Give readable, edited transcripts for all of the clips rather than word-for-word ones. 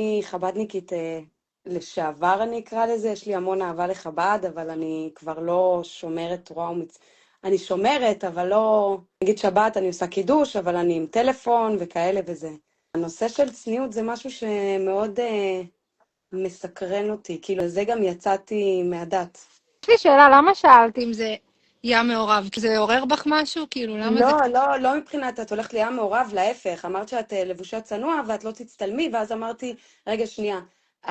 אני חבדניקית לשעבר, אני אקרא לזה, יש לי המון אהבה לחב"ד, אבל אני כבר לא שומרת תורה אני שומרת, אבל לא... נגיד שבת אני עושה קידוש, אבל אני עם טלפון וכאלה וזה. הנושא של צניעות זה משהו שמאוד מסקרן אותי, כאילו, זה גם יצאתי מהדת. יש לי שאלה, למה שאלת אם זה ים מעורב? כי זה עורר בך משהו? כאילו, למה זה... לא מבחינת את הולכת לים מעורב, להפך. אמרת שאת לבושה צנוע ואת לא תצטלמי, ואז אמרתי, רגע, שנייה,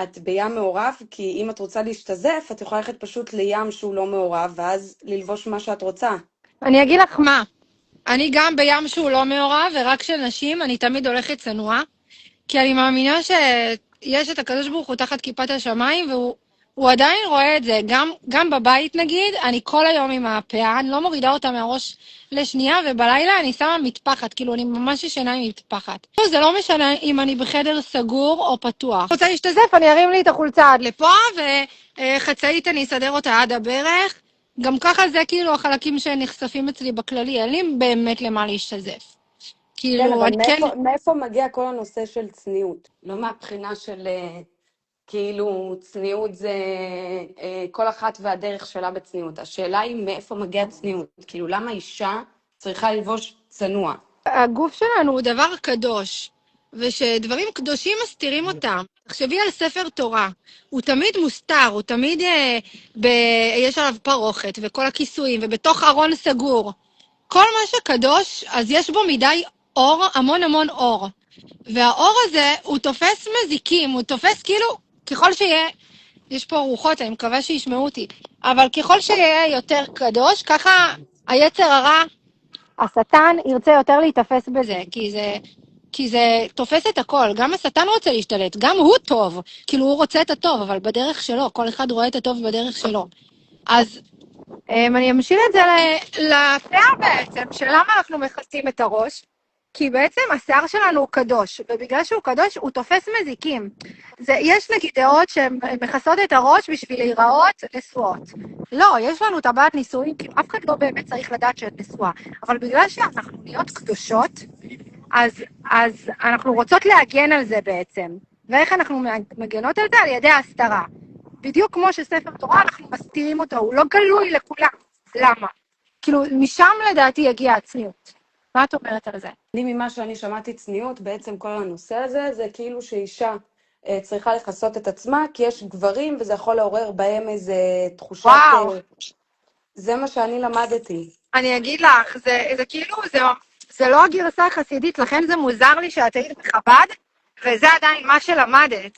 את בים מעורב, כי אם את רוצה להשתזף, את יכולה ללכת פשוט לים שהוא לא מעורב, ואז ללבוש מה שאת רוצה. אני אגיד לך מה, אני גם בים שהוא לא מעורב, ורק של נשים, אני תמיד הולכת צנועה, כי אני מאמינה שיש את הקדוש ברוך הוא תחת כיפת השמיים, והוא עדיין רואה את זה. גם בבית נגיד, אני כל היום עם הפאה, אני לא מורידה אותה מהראש לשנייה, ובלילה אני שמה מטפחת, כאילו אני ממש ישנה עם מטפחת. זה לא משנה אם אני בחדר סגור או פתוח. רוצה להשתזף, אני ארים לי את החולצה עד לפה, וחצאית אני אסדר אותה עד הברך. גם ככה זה כאילו החלקים שנחשפים אצלי בכללי, אין לי באמת למה להשתזף. כן, כאילו, אבל אני כן... מאיפה מגיע כל הנושא של צניעות? לא מהבחינה של כאילו צניעות זה כל אחת והדרך שלה בצניעות. השאלה היא מאיפה מגיע צניעות. כאילו, למה אישה צריכה ללבוש צנוע? הגוף שלנו הוא דבר קדוש, ושדברים קדושים מסתירים אותם. תחשבי על ספר תורה, הוא תמיד מוסתר, הוא תמיד יש עליו פרוכת, וכל הכיסויים, ובתוך ארון סגור. כל מה שקדוש, אז יש בו מדי אור, המון המון אור. והאור הזה, הוא תופס מזיקים, הוא תופס כאילו, ככל שיהיה, יש פה רוחות, אני מקווה שישמעו אותי, אבל ככל שיהיה יותר קדוש, ככה היצר הרע, השטן ירצה יותר להתאפס בזה, כי זה תופס את הכל. גם השטן רוצה להשתלט, גם הוא טוב, כאילו הוא רוצה את הטוב, אבל בדרך שלו, כל אחד רואה את הטוב בדרך שלו. אז אני אמשיל את זה לשיער בעצם, שלמה אנחנו מכסים את הראש, כי בעצם השיער שלנו הוא קדוש, ובגלל שהוא קדוש הוא תופס מזיקים. יש נגיד דעות שמכסות את הראש בשביל להיראות נשואות. לא, יש לנו טבעת נישואים, כאילו אף אחד לא באמת צריך לדעת שאת נשואה, אבל בגלל שאנחנו נהיות קדושות, אז אנחנו רוצות להגן על זה בעצם. ואיך אנחנו מגנות על זה? על ידי ההסתרה. בדיוק כמו שספר תורה אנחנו מסתירים אותו, הוא לא גלוי לכולם. למה? כאילו משם לדעתי יגיע הצניעות. מה את אומרת על זה? אני ממה שאני שמעתי צניעות, בעצם כל הנושא הזה, זה כאילו שאישה צריכה לכסות את עצמה, כי יש גברים וזה יכול לעורר בהם איזה תחושת... וואו. זה מה שאני למדתי. אני אגיד לך, זה כאילו, זה לא הגרסה החסידית, לכן זה מוזר לי שאת היית בחב"ד, וזה עדיין מה שלמדת.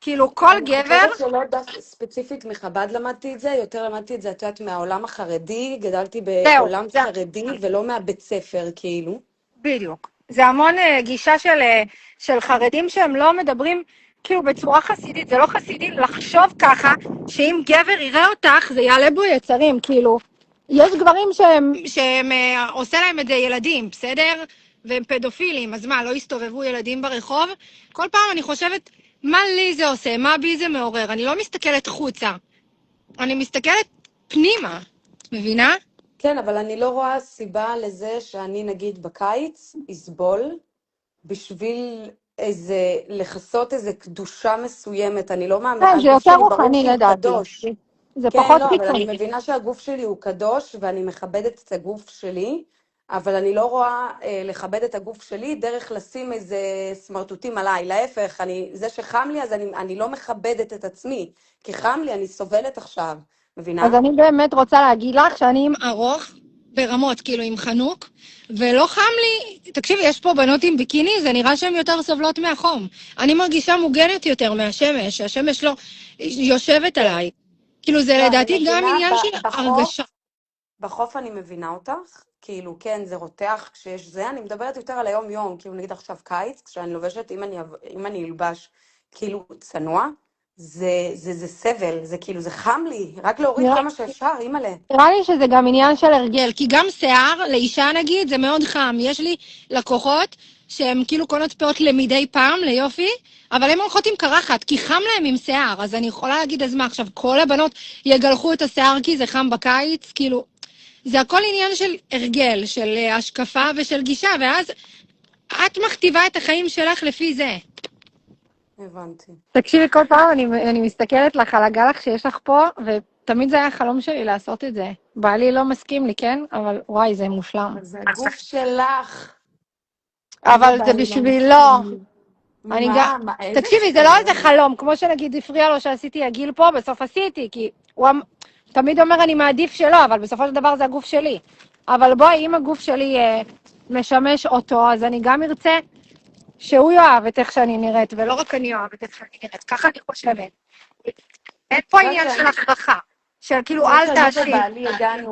כאילו כל גבר... אני חושבת שלא דווקא ספציפית מחב"ד למדתי את זה, יותר למדתי את זה, את יודעת, מהעולם החרדי, גדלתי בעולם חרדי ולא מהבית ספר, כאילו. בדיוק. זה המון גישה של חרדים שהם לא מדברים כאילו בצורה חסידית, זה לא חסידי לחשוב ככה, שאם גבר יראה אותך זה יעלה בו יצרים, כאילו. יש גברים שהם עושה להם את זה ילדים, בסדר? והם פדופילים, אז מה, לא יסתובבו ילדים ברחוב? כל פעם אני חושבת, מה לי זה עושה? מה בי זה מעורר? אני לא מסתכלת חוצה, אני מסתכלת פנימה, מבינה? כן, אבל אני לא רואה סיבה לזה שאני נגיד בקיץ אסבול בשביל לחסות איזה קדושה מסוימת, אני לא מאמינה. זה יותר רוחני לדעתי. זה כן, פחות לא, אבל חיצוני. אני מבינה שהגוף שלי הוא קדוש, ואני מכבדת את הגוף שלי, אבל אני לא רואה לכבד את הגוף שלי דרך לשים איזה סמרטוטים עליי. להפך, זה שחם לי, אז אני לא מכבדת את עצמי, כי חם לי, אני סובלת עכשיו, מבינה? אז אני באמת רוצה להגיד לך שאני עם ארוך ברמות, כאילו עם חנוק, ולא חם לי. תקשיבי, יש פה בנות עם ביקיני, זה נראה שהן יותר סובלות מהחום. אני מרגישה מוגנת יותר מהשמש, השמש לא יושבת עליי. כאילו זה לדעתי גם עניין של הרגשה. בחוף אני מבינה אותך, כאילו כן, זה רותח כשיש זה, אני מדברת יותר על היום-יום, כאילו נגיד עכשיו קיץ, כשאני לובשת, אם אני אלבש כאילו צנוע, זה סבל, זה כאילו, זה חם לי, רק להוריד כמה שאפשר, אימא'לה. נראה לי שזה גם עניין של הרגל, כי גם שיער, לאישה נגיד, זה מאוד חם. יש לי לקוחות שהן כאילו קונות פאות למדי פעם, ליופי, אבל הן הולכות עם קרחת, כי חם להם עם שיער, אז אני יכולה להגיד, אז מה, עכשיו כל הבנות יגלחו את השיער כי זה חם בקיץ, כאילו, זה הכל עניין של הרגל, של השקפה ושל גישה, ואז את מכתיבה את החיים שלך לפי זה. הבנתי. תקשיבי, כל פעם אני מסתכלת לך על הגלח שיש לך פה, ותמיד זה היה החלום שלי לעשות את זה. בעלי לא מסכים לי, כן? אבל וואי, זה מושלם. אז זה הגוף שלך. אם אבל זה הבעלי לא בשבילו. מסכימים. אני גם... איזה תקשיבי, זה לא איזה שטויות. חלום. כמו שנגיד הפריע לו שעשיתי עגיל פה, בסוף עשיתי, כי תמיד אומר אני מעדיף שלא, אבל בסופו של דבר זה הגוף שלי. אבל בואי, אם הגוף שלי משמש אותו, אז אני גם ארצה שהוא יאהב את איך שאני נראית, ולא רק אני אוהב את איך שאני נראית. ככה אני חושבת. אין פה את יודעת עניין של הכרחה, של כאילו את יודעת אל שאני תעשי. ובעלי הגענו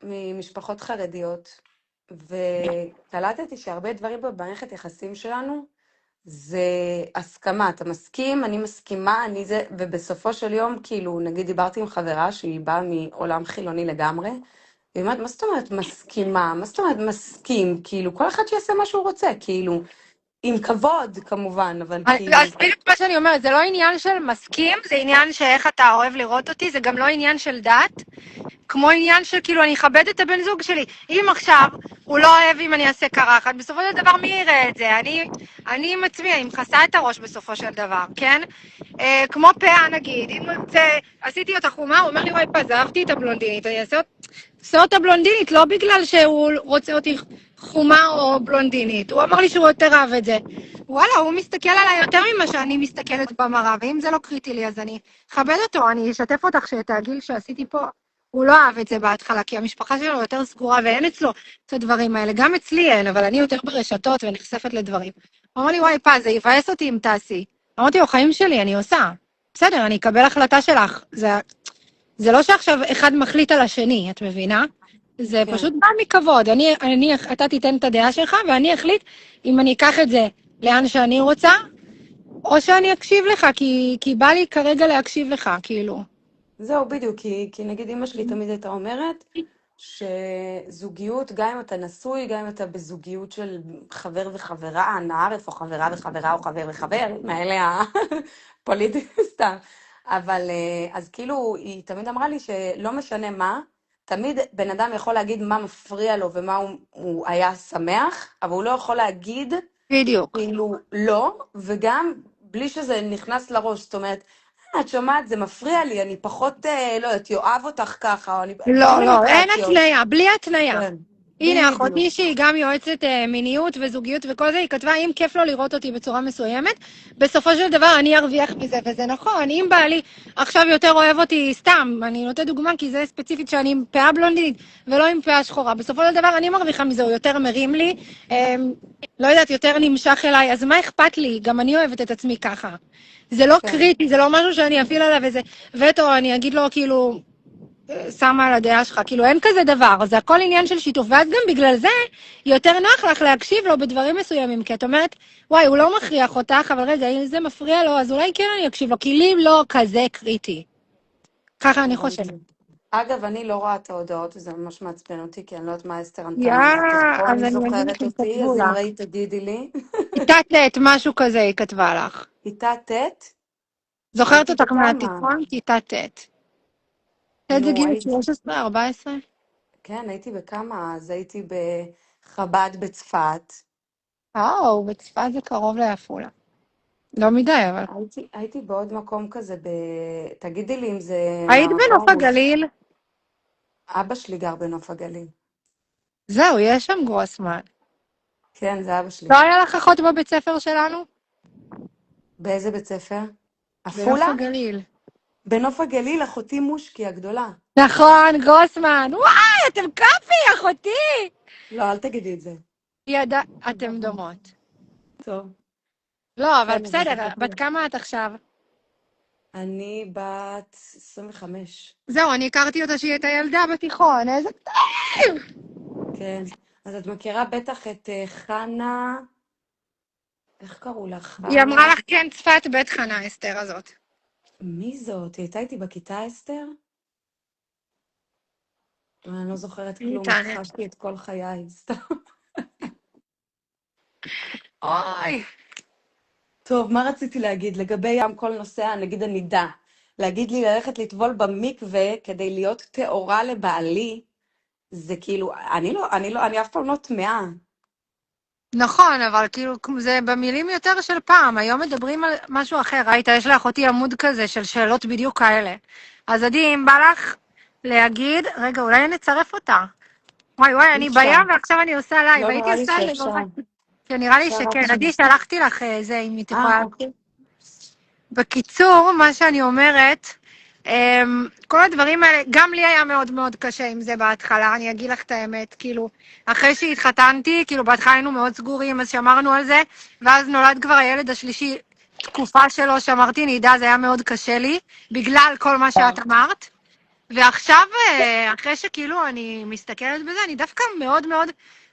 ממשפחות חרדיות, וקלטתי שהרבה דברים במערכת יחסים שלנו זה הסכמה. אתה מסכים, אני מסכימה, אני זה, ובסופו של יום, כאילו, נגיד דיברתי עם חברה שהיא באה מעולם חילוני לגמרי, והיא אומרת, מה זאת אומרת מסכימה? מה זאת אומרת מסכים? כאילו, כל אחד שיעשה מה שהוא רוצה, כאילו, עם כבוד כמובן, אבל כאילו, אז בדיוק מה שאני אומרת, זה לא עניין של מסכים, זה עניין שאיך אתה אוהב לראות אותי, זה גם לא עניין של דת, כמו עניין של כאילו אני אכבד את הבן זוג שלי. אם עכשיו הוא לא אוהב אם אני אעשה קרחת, בסופו של דבר מי יראה את זה? אני עם עצמי, אני מכסה את הראש בסופו של דבר, כן? כמו פאה נגיד, אם הוא יוצא, עשיתי אותה חומה, הוא אומר לי וואי פז, אהבתי את הבלונדינית, אני אעשה אותה בלונדינית, לא בגלל שהוא רוצה אותי חומה או בלונדינית, הוא אמר לי שהוא יותר אהב את זה. וואלה, הוא מסתכל עליי יותר ממה שאני מסתכלת במראה, ואם זה לא קריטי לי, אז אני אכבד אותו, אני אשתף אותך שאת הגיל שעשיתי פה, הוא לא אהב את זה בהתחלה, כי המשפחה שלו יותר סגורה, ואין אצלו את הדברים האלה. גם אצלי אין, אבל אני יותר ברשתות ונחשפת לדברים. הוא אמר לי, וואי, פז, זה יבאס אותי אם תעשי. אמרתי לו, חיים שלי, אני עושה. בסדר, אני אקבל החלטה שלך. זה לא שעכשיו אחד מחליט על השני, את מבינה? זה כן. פשוט בא מכבוד. אתה תיתן את הדעה שלך, ואני אחליט אם אני אקח את זה לאן שאני רוצה, או שאני אקשיב לך, כי בא לי כרגע להקשיב לך, כאילו. זהו, בדיוק, כי נגיד אמא שלי תמיד הייתה אומרת שזוגיות, גם אם אתה נשוי, גם אם אתה בזוגיות של חבר וחברה, נערף, או חברה וחברה, או חבר וחבר, מאלה הפוליטיים סתם. אבל אז כאילו, היא תמיד אמרה לי שלא משנה מה, תמיד בן אדם יכול להגיד מה מפריע לו ומה הוא היה שמח, אבל הוא לא יכול להגיד בדיוק. כאילו לא, וגם בלי שזה נכנס לראש, זאת אומרת, את שומעת, זה מפריע לי, אני פחות, לא יודעת, יאהב אותך ככה, או אני, בלי לא, לא, אין מניפולציות. התניה, בלי התניה. כן, הנה, בדיוק. אחותי שהיא גם יועצת מיניות וזוגיות וכל זה, היא כתבה, אם כיף לו לראות אותי בצורה מסוימת, בסופו של דבר אני ארוויח מזה, וזה נכון, אם בעלי עכשיו יותר אוהב אותי סתם, אני נותנת דוגמה, כי זה ספציפית שאני עם פאה בלונדינית ולא עם פאה שחורה, בסופו של דבר אני מרוויחה מזה, הוא יותר מרים לי, לא יודעת, יותר נמשך אליי, אז מה אכפת לי? גם אני אוהבת את עצמי ככה. זה לא כן. קריטי, זה לא משהו שאני אפעיל עליו איזה וטו, אני אגיד לו כאילו, שמה על הדעה שלך, כאילו אין כזה דבר, זה הכל עניין של שיתוף, ואז גם בגלל זה יותר נוח לך להקשיב לו בדברים מסוימים, כי את אומרת, וואי, הוא לא מכריח אותך, אבל רגע, אם זה מפריע לו, אז אולי כן אני אקשיב לו, כי לי לא כזה קריטי. ככה אני הבנתי. חושבת. אגב, אני לא רואה את ההודעות, וזה ממש מעצבן אותי, כי אני לא יודעת מה אסתר יא, ענתה לי, את פה אז אני אני אגיד זוכרת לכם, אותי, כתבו אז אם לך. ראית תגידי לי. כיתה ט', משהו כזה היא כתבה לך. כיתה ט', זוכרת הייתי אותך בכמה? מהתיכון? כיתה ט'. ט' זה נו, גיל הייתי, 13, 14? כן, הייתי בכמה, אז הייתי בחב"ד בצפת. בצפת זה קרוב לעפולה. לא מדי, אבל. הייתי בעוד מקום כזה, תגידי לי אם זה היית בנוף מהמקום, הגליל? אבא שלי גר בנוף הגליל. זהו, יש שם גרוסמן. כן, זה אבא שלי. לא היה לך אחות בבית ספר שלנו? באיזה בית ספר? בנוף עפולה? הגליל. בנוף הגליל, אחותי מושקי הגדולה. נכון, גרוסמן. וואי, אתם קאפי, אחותי! לא, אל תגידי את זה. אתם דומות. טוב. לא, אבל כן, אבל זה בסדר, בת בטוח. כמה את עכשיו? אני בת 25. זהו, אני הכרתי אותה שהיא הייתה ילדה בתיכון, איזה טעים! כן. אז את מכירה בטח את חנה, איך קראו לה? היא אמרה חנה? לך כן צפת בית חנה, אסתר הזאת. מי זאת? היא הייתה איתי בכיתה, אסתר? אני לא זוכרת היא כלום, תענה. הכחשתי את כל חיי, סתם. אוי. טוב, מה רציתי להגיד? לגבי ים כל נושא, נגיד הנידה. להגיד לי ללכת לטבול במקווה כדי להיות טהורה לבעלי, זה כאילו, אני אף פעם לא טמאה. נכון, אבל כאילו זה במילים יותר של פעם, היום מדברים על משהו אחר, ראית, יש לאחותי עמוד כזה של שאלות בדיוק כאלה. אז עדי, אם בא לך להגיד, רגע, אולי נצרף אותה. וואי וואי, אי אני אפשר. בים ועכשיו אני עושה לייב, לא הייתי נראה לי עושה שאפשר. לבד. כן, נראה לי אפשר רק שכן. שם. עדי, שלחתי לך זה, אם היא תוכל. אוקיי. בקיצור, מה שאני אומרת, כל הדברים האלה, גם לי היה מאוד מאוד קשה עם זה בהתחלה, אני אגיד לך את האמת, כאילו, אחרי שהתחתנתי, כאילו, בהתחלה היינו מאוד סגורים, אז שמרנו על זה, ואז נולד כבר הילד השלישי, תקופה שלו, שאמרתי, נידה, זה היה מאוד קשה לי, בגלל כל מה שאת אמרת, ועכשיו, אחרי שכאילו אני מסתכלת בזה, אני דווקא מאוד מאוד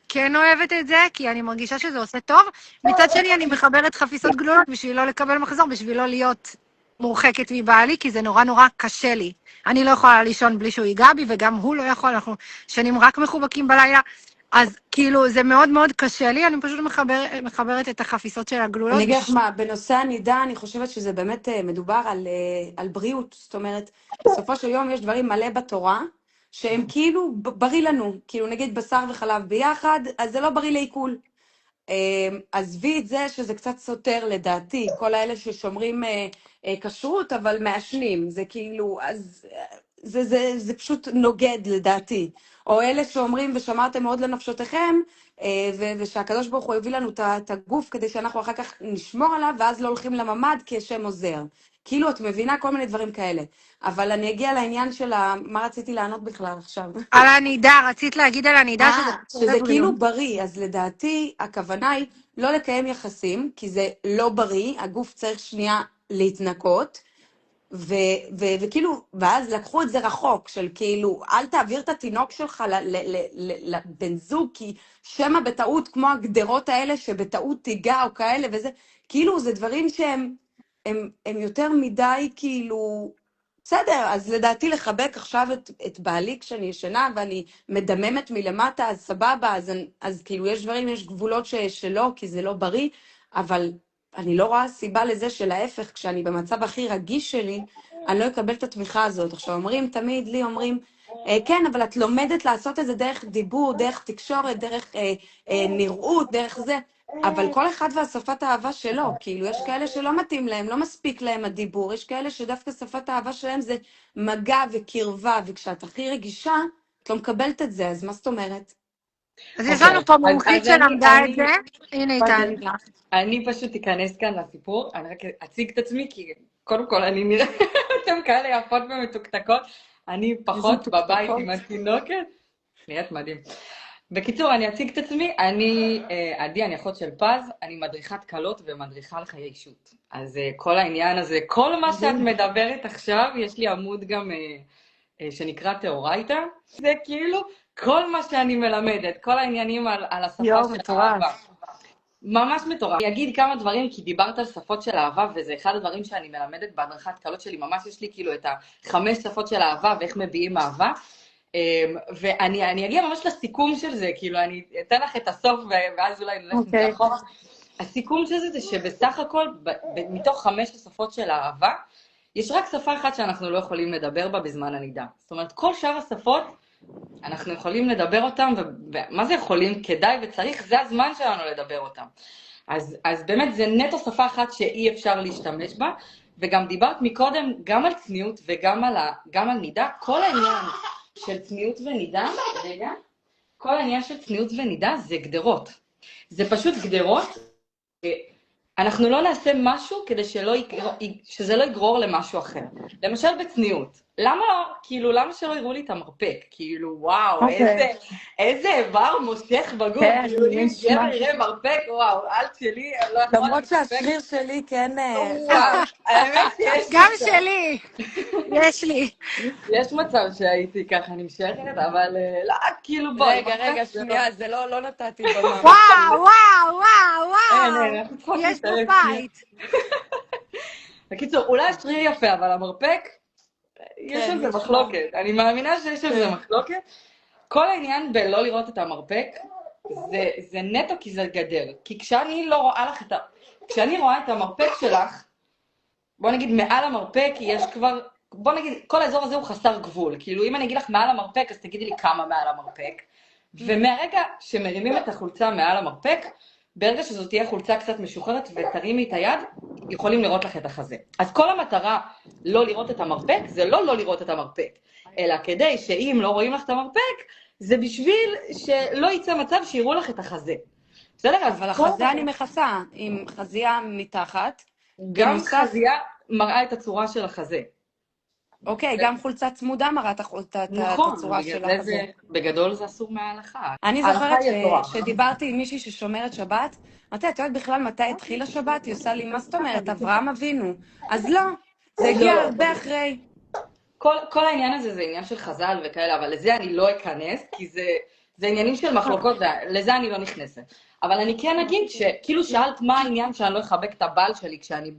כן אוהבת את זה, כי אני מרגישה שזה עושה טוב. מצד שני, אני מחברת חפיסות גלולות בשביל לא לקבל מחזור, בשביל לא להיות מורחקת מבעלי, כי זה נורא נורא קשה לי. אני לא יכולה לישון בלי שהוא ייגע בי, וגם הוא לא יכול, אנחנו שנים רק מחובקים בלילה. אז כאילו, זה מאוד מאוד קשה לי, אני פשוט מחברת את החפיסות של הגלולות. אני אגיד לך מה, בנושא הנידה, אני חושבת שזה באמת מדובר על בריאות. זאת אומרת, בסופו של יום יש דברים מלא בתורה, שהם כאילו בריא לנו. כאילו, נגיד בשר וחלב ביחד, אז זה לא בריא לעיכול. עזבי את זה שזה קצת סותר לדעתי, כל האלה ששומרים כשרות אבל מעשנים, זה כאילו, אז זה פשוט נוגד לדעתי. או אלה שאומרים ושמרתם מאוד לנפשותיכם, ושהקדוש ברוך הוא הביא לנו את הגוף כדי שאנחנו אחר כך נשמור עליו, ואז לא הולכים לממד כשם עוזר. כאילו, את מבינה כל מיני דברים כאלה. אבל אני אגיע לעניין של מה רציתי לענות בכלל עכשיו. על הנידה, רצית להגיד על הנידה שזה שזה בריאות. כאילו בריא, אז לדעתי הכוונה היא לא לקיים יחסים, כי זה לא בריא, הגוף צריך שנייה להתנקות, וכאילו, ואז לקחו את זה רחוק, של כאילו, אל תעביר את התינוק שלך לבן זוג, כי שמה בטעות, כמו הגדרות האלה, שבטעות תיגע או כאלה, וזה, כאילו, זה דברים הם יותר מדי, כאילו, בסדר, אז לדעתי לחבק עכשיו את בעלי כשאני ישנה, ואני מדממת מלמטה, אז סבבה, אז כאילו יש דברים, יש גבולות שלא, כי זה לא בריא, אבל אני לא רואה סיבה לזה שלהפך, כשאני במצב הכי רגיש שלי, אני לא אקבל את התמיכה הזאת. עכשיו אומרים, תמיד לי אומרים, כן, אבל את לומדת לעשות את זה דרך דיבור, דרך תקשורת, דרך נראות, דרך זה, אבל כל אחד והשפת האהבה שלו, כאילו יש כאלה שלא מתאים להם, לא מספיק להם הדיבור, יש כאלה שדווקא שפת האהבה שלהם זה מגע וקרבה, וכשאת הכי רגישה, את לא מקבלת את זה, אז מה זאת אומרת? אז יש לנו פה מומחית אז שלמדה את זה. הנה היא קודם. תענה לך. אני פשוט אכנס כאן לסיפור, אני רק אציג את עצמי, כי קודם כל אני נראה, אתם כאלה יפות ומתוקתקות, אני פחות בבית עם התינוקת, נראית מדהים. בקיצור, אני אציג את עצמי, אני עדי, אני אחות של פז, אני מדריכת קלות ומדריכה לחיי אישות. אז כל העניין הזה, כל מה שאת מדברת עכשיו, יש לי עמוד גם שנקרא תאורייתא, זה כאילו כל מה שאני מלמדת, כל העניינים על השפה של האהבה. ממש מטורף. אני אגיד כמה דברים, כי דיברת על שפות של אהבה, וזה אחד הדברים שאני מלמדת בהדרכת קלות שלי, ממש יש לי כאילו את 5 שפות של אהבה, ואיך מביעים אהבה. ואני אגיע ממש לסיכום של זה, כאילו אני אתן לך את הסוף, ואז אולי נלך אחורה. הסיכום של זה שבסך הכל, מתוך 5 השפות של האהבה, יש רק שפה אחת שאנחנו לא יכולים לדבר בה בזמן הנידה. זאת אומרת, כל שאר השפות, אנחנו יכולים לדבר אותם, ומה זה יכולים? כדאי וצריך, זה הזמן שלנו לדבר אותם. אז באמת זה נטו שפה אחת שאי אפשר להשתמש בה, וגם דיברת מקודם גם על צניעות וגם על נידה, כל העניין של צניעות ונידה, כל העניין של צניעות ונידה זה גדרות. זה פשוט גדרות, אנחנו לא נעשה משהו כדי שזה לא יגרור למשהו אחר. למשל בצניעות. למה שלא יראו לי את המרפק? כאילו, וואו, איזה איבר מושך בגוף. כאילו, אם גבר יראה מרפק, וואו, אלט שלי, לא יכול... למרות שהשריר שלי כן... וואו, האמת שיש... גם שלי, יש לי. יש מצב שהייתי ככה נמשכת, אבל לא, כאילו בואי. רגע, שנייה, זה לא נתתי במה. וואו, וואו, וואו. יש פה בית. בקיצור, אולי השריר יפה, אבל המרפק... יש על זה מחלוקת, אני מאמינה שיש על זה מחלוקת. כל העניין בלא לראות את המרפק, זה נטו כי זה גדר. כי כשאני לא רואה לך כשאני רואה את המרפק שלך, בוא נגיד מעל המרפק יש כבר, בוא נגיד, כל האזור הזה הוא חסר גבול. כאילו אם אני אגיד לך מעל המרפק, אז תגידי לי כמה מעל המרפק. ומהרגע שמרימים את החולצה מעל המרפק, ברגע שזאת תהיה חולצה קצת משוחררת ותרימי את היד, יכולים לראות לך את החזה. אז כל המטרה לא לראות את המרפק, זה לא לראות את המרפק, אלא כדי שאם לא רואים לך את המרפק, זה בשביל שלא ייצא מצב שיראו לך את החזה. בסדר? אבל החזה אני מכסה, עם חזייה מתחת. גם בנוסף- חזייה מראה את הצורה של החזה. אוקיי, גם חולצה צמודה מראה את נכון, הצורה בגלל של זה החזה. בגדול זה אסור מההלכה. אני ההלכה זוכרת היא התורה. שדיברתי עם מישהי ששומרת שבת, אמרתי, את יודעת בכלל מתי התחילה שבת? היא עושה לי, מה זאת אומרת, אברהם אבינו. אז לא, זה הגיע לא. הרבה אחרי. כל העניין הזה זה עניין של חז"ל וכאלה, אבל לזה אני לא אכנס, כי זה עניינים של מחלוקות, לזה אני לא נכנסת. אבל אני כן אגיד שכאילו שאלת מה העניין שאני לא אחבק את הבעל שלי כשאני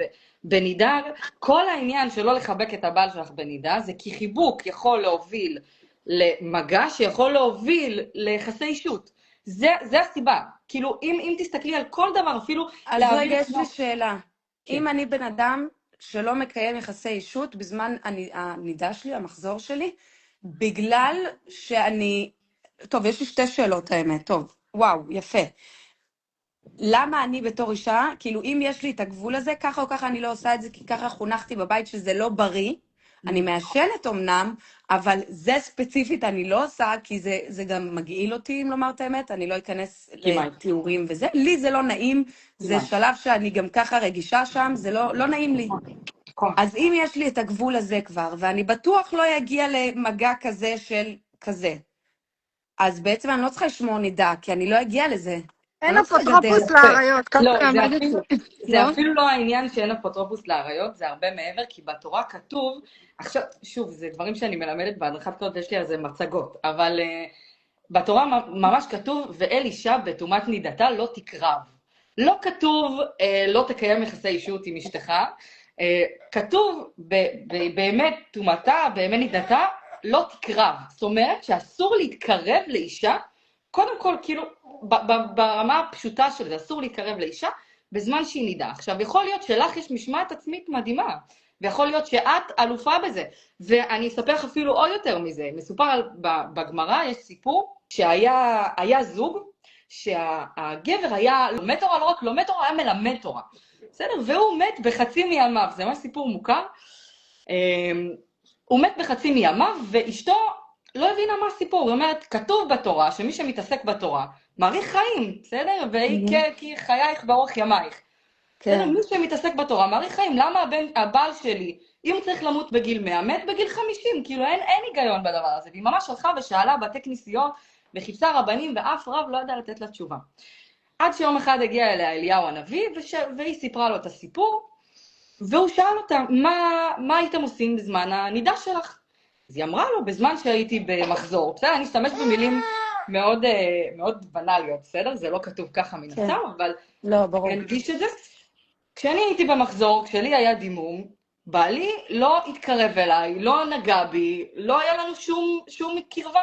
בנידה, כל העניין שלא לחבק את הבעל שלך בנידה, זה כי חיבוק יכול להוביל למגע שיכול להוביל ליחסי אישות. זה הסיבה. כאילו, אם תסתכלי על כל דבר, אפילו אז רגע, יש לי שאלה. כן. אם אני בן אדם שלא מקיים יחסי אישות בזמן הנידה שלי, המחזור שלי, בגלל שאני... טוב, יש לי שתי שאלות האמת, טוב, וואו, יפה. למה אני בתור אישה, כאילו אם יש לי את הגבול הזה, ככה או ככה אני לא עושה את זה, כי ככה חונכתי בבית שזה לא בריא, אני מעשנת אמנם, אבל זה ספציפית אני לא עושה, כי זה גם מגעיל אותי, אם לומר את האמת, אני לא אכנס כמעט. לתיאורים וזה, לי זה לא נעים, זה כמעט. שלב שאני גם ככה רגישה שם, זה לא נעים לי. נכון. אז אם יש לי את הגבול הזה כבר, ואני בטוח לא אגיע למגע כזה של כזה, אז בעצם אני לא צריכה לשמור נידה, כי אני לא אגיע לזה. אין אני לא צריכה אפוטרופוס לגדל. לאריות, לא, ככה למדת. זה אפילו לא העניין שאין אפוטרופוס לאריות, זה הרבה מעבר, כי בתורה כתוב, עכשיו, שוב, זה דברים שאני מלמדת בהדרכת קודש, יש לי על זה מצגות, אבל בתורה ממש כתוב, ואל אישה בטומאת נידתה לא תקרב. לא כתוב, לא תקיים יחסי אישות עם אשתך, כתוב, באמת טומאתה, באמת נידתה, לא תקרב. זאת אומרת שאסור להתקרב לאישה, קודם כל, כאילו, ברמה הפשוטה של זה, אסור להתקרב לאישה בזמן שהיא נידה. עכשיו, יכול להיות שלך יש משמעת עצמית מדהימה, ויכול להיות שאת אלופה בזה. ואני אספר לך אפילו עוד יותר מזה. מסופר בגמרא, יש סיפור שהיה זוג, שהגבר היה לומד תורה, לא רק לומד תורה, היה מלמד תורה. בסדר? והוא מת בחצי מימיו. זה ממש סיפור מוכר. הוא מת בחצי מימיו, ואשתו לא הבינה מה הסיפור. היא אומרת, כתוב בתורה שמי שמתעסק בתורה, מעריך חיים, בסדר? כי חייך באורך ימייך. בסדר? מי שמתעסק בתורה, מעריך חיים. למה הבעל שלי, אם הוא צריך למות בגיל 100, מת בגיל 50? כאילו אין היגיון בדבר הזה. והיא ממש הלכה ושאלה בתי כנסיות, וחיפשה רבנים, ואף רב לא ידע לתת לה תשובה. עד שיום אחד הגיע אליה אליהו הנביא, והיא סיפרה לו את הסיפור, והוא שאל אותה, מה הייתם עושים בזמן הנידה שלך? אז היא אמרה לו, בזמן שהייתי במחזור, בסדר? אני אשתמש במילים מאוד, מאוד בנאליות, בסדר? זה לא כתוב ככה מן הסתם, אבל לא, ברור. אני אנגיש את זה. כשאני הייתי במחזור, כשלי היה דימום, בעלי לא התקרב אליי, לא נגע בי, לא היה לנו שום קרבה.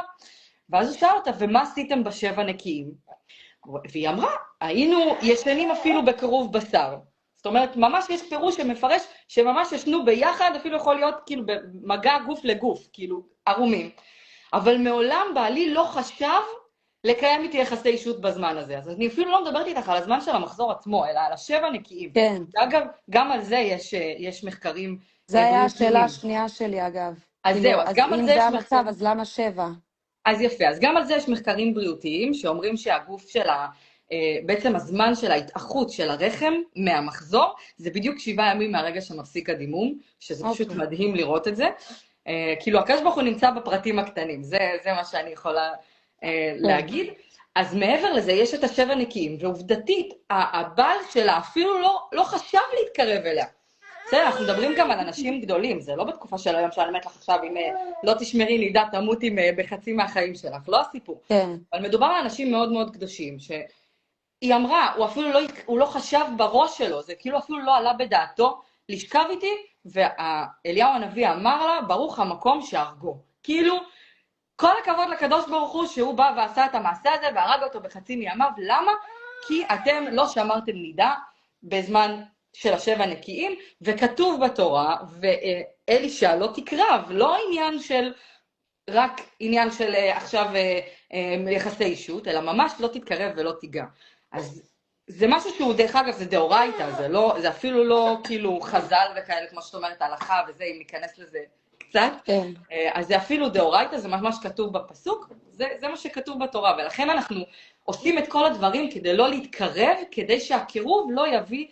ואז הוא שאל אותה, ומה עשיתם בשבע נקיים? והיא אמרה, היינו ישנים אפילו בקרוב בשר. זאת אומרת, ממש יש פירוש שמפרש שממש ישנו ביחד, אפילו יכול להיות כאילו במגע גוף לגוף, כאילו ערומים. אבל מעולם בעלי לא חשב לקיים איתי יחסי אישות בזמן הזה. אז אני אפילו לא מדברת איתך על הזמן של המחזור עצמו, אלא על השבע נקיים. כן. אגב, גם על זה יש מחקרים. זה היה השאלה השנייה שלי, אגב. אז זהו, אז גם על זה יש אם זה המצב, אז למה 7? אז יפה, אז גם על זה יש מחקרים בריאותיים, שאומרים שהגוף שלה, בעצם הזמן של ההתאחות של הרחם מהמחזור, זה בדיוק 7 ימים מהרגע שמפסיק הדימום, שזה פשוט מדהים לראות את זה. כאילו, הקדוש ברוך הוא נמצא בפרטים הקטנים, זה מה שאני יכולה להגיד. אז מעבר לזה, יש את השבע נקיים, ועובדתית, הבעל שלה אפילו לא חשב להתקרב אליה. בסדר, אנחנו מדברים גם על אנשים גדולים, זה לא בתקופה של היום שאני אומרת לך עכשיו, אם לא תשמרי נידה, תמותי בחצי מהחיים שלך, לא הסיפור. כן. אבל מדובר על אנשים מאוד מאוד קדושים, שהיא אמרה, הוא לא חשב בראש שלו, זה כאילו אפילו לא עלה בדעתו לשכב איתי, ואליהו הנביא אמר לה, ברוך המקום שהרגו. כאילו, כל הכבוד לקדוש ברוך הוא שהוא בא ועשה את המעשה הזה, והרג אותו בחצי מימיו, למה? כי אתם לא שמרתם נידה בזמן של השבע נקיים, וכתוב בתורה, ואל אישה לא תקרב, לא עניין של, רק עניין של עכשיו יחסי אישות, אלא ממש לא תתקרב ולא תיגע. אז זה משהו שהוא, דרך אגב, זה דאורייתא, זה אפילו לא כאילו חז"ל וכאלה, כמו שאת אומרת, הלכה וזה, אם ניכנס לזה קצת. כן. אז זה אפילו דאורייתא, זה ממש כתוב בפסוק, זה מה שכתוב בתורה, ולכן אנחנו עושים את כל הדברים כדי לא להתקרב, כדי שהקירוב לא יביא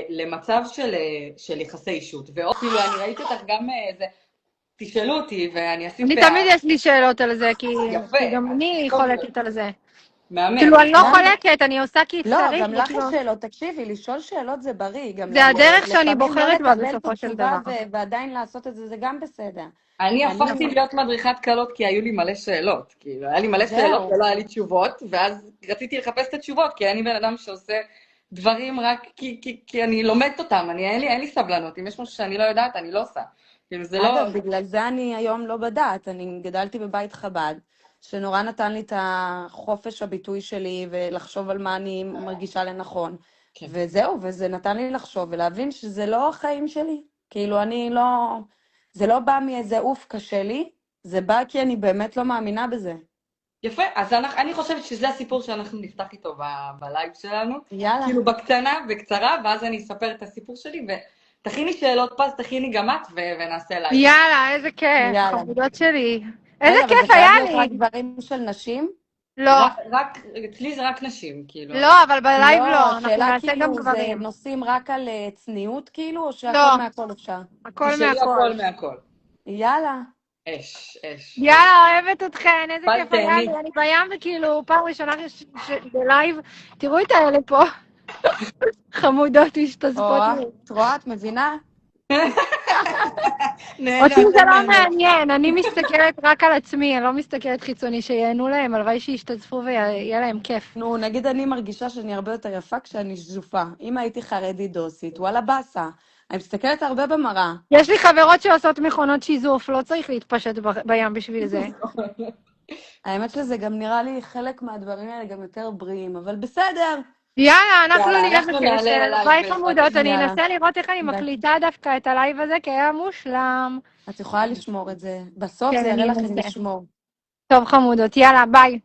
למצב של יחסי אישות. ועוד כאילו, אני ראיתי אותך גם איזה, תשאלו אותי, ואני אשים אני תמיד יש לי שאלות על זה, כי יפה. גם אני חולקת על זה. מהמם. כאילו, אני לא גם- חולקת, אני עושה כי לא, צריך. גם לך וכאילו- יש שאלות. תקשיבי, לשאול שאלות זה בריא. גם זה הדרך שאני לפעמים בוחרת לא בה לקבל את בסופו של התשובה דבר. ועדיין לעשות את זה, זה גם בסדר. אני הפכתי להיות מדריכת קלות כי היו לי מלא שאלות. כאילו, היה לי מלא זהו. שאלות ולא היה לי תשובות, ואז רציתי לחפש את התשובות, כי אני בן אדם שעושה דברים רק כי אני לומדת אותם, אין לי סבלנות. אם יש משהו שאני לא יודעת, אני לא עושה. כאילו, זה לא... אגב, בגלל זה אני היום לא בדעת. אני גדלתי בבית חב"ד, שנורא נתן לי את החופש הביטוי שלי ולחשוב על מה אני מרגישה לנכון. כן. וזהו, וזה נתן לי לחשוב ולהבין שזה לא החיים שלי. כאילו, אני לא... זה לא בא מאיזה אוף קשה לי, זה בא כי אני באמת לא מאמינה בזה. יפה, אז אני חושבת שזה הסיפור שאנחנו נפתח איתו בלייב שלנו. יאללה. כאילו בקצרה, ואז אני אספר את הסיפור שלי, ותכיני שאלות פס, תכיני גם את, ונעשה לייב. יאללה, איזה כיף, יאללה. חמודות שלי. איזה רגע, אבל כיף זה היה חייב להיות לי. רק דברים של נשים? לא, אצלי זה רק נשים, כאילו. לא, אבל בלייב לא, אנחנו השאלה נעשה גם כאילו זה גברים. נושאים רק על צניעות כאילו, או שהכל לא. מהכל אפשר? הכל תשאלי מהכל. הכל מהכל. יאללה. אש. יאללה, אוהבת אתכן, איזה ביי, כיף היה תהני. לי. אני בים וכאילו, פעם ראשונה בלייב, תראו את האלה פה. חמודות משתזפות לי. את רואה, את מבינה? אותי זה לא מעניין, אני מסתכלת רק על עצמי, אני לא מסתכלת חיצוני, שיהנו להם, הלוואי שישתזפו ויהיה להם כיף. נו, נגיד אני מרגישה שאני הרבה יותר יפה כשאני שזופה. אם הייתי חרדית דוסית, וואלה באסה. אני מסתכלת הרבה במראה. יש לי חברות שעושות מכונות שיזוף, לא צריך להתפשט בים בשביל זה. האמת שזה גם נראה לי חלק מהדברים האלה גם יותר בריאים, אבל בסדר. יאללה, אנחנו יאללה, נהיה אנחנו נעלה בקשר. ללייב ביי בעזרת חמודות, אני יאללה. אנסה לראות איך אני ביי. מקליטה דווקא את הלייב הזה, כי היה מושלם. את יכולה לשמור את זה. בסוף כן, זה אני יראה לך אנסה. לשמור. טוב חמודות, יאללה, ביי.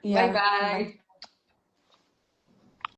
יאללה. ביי.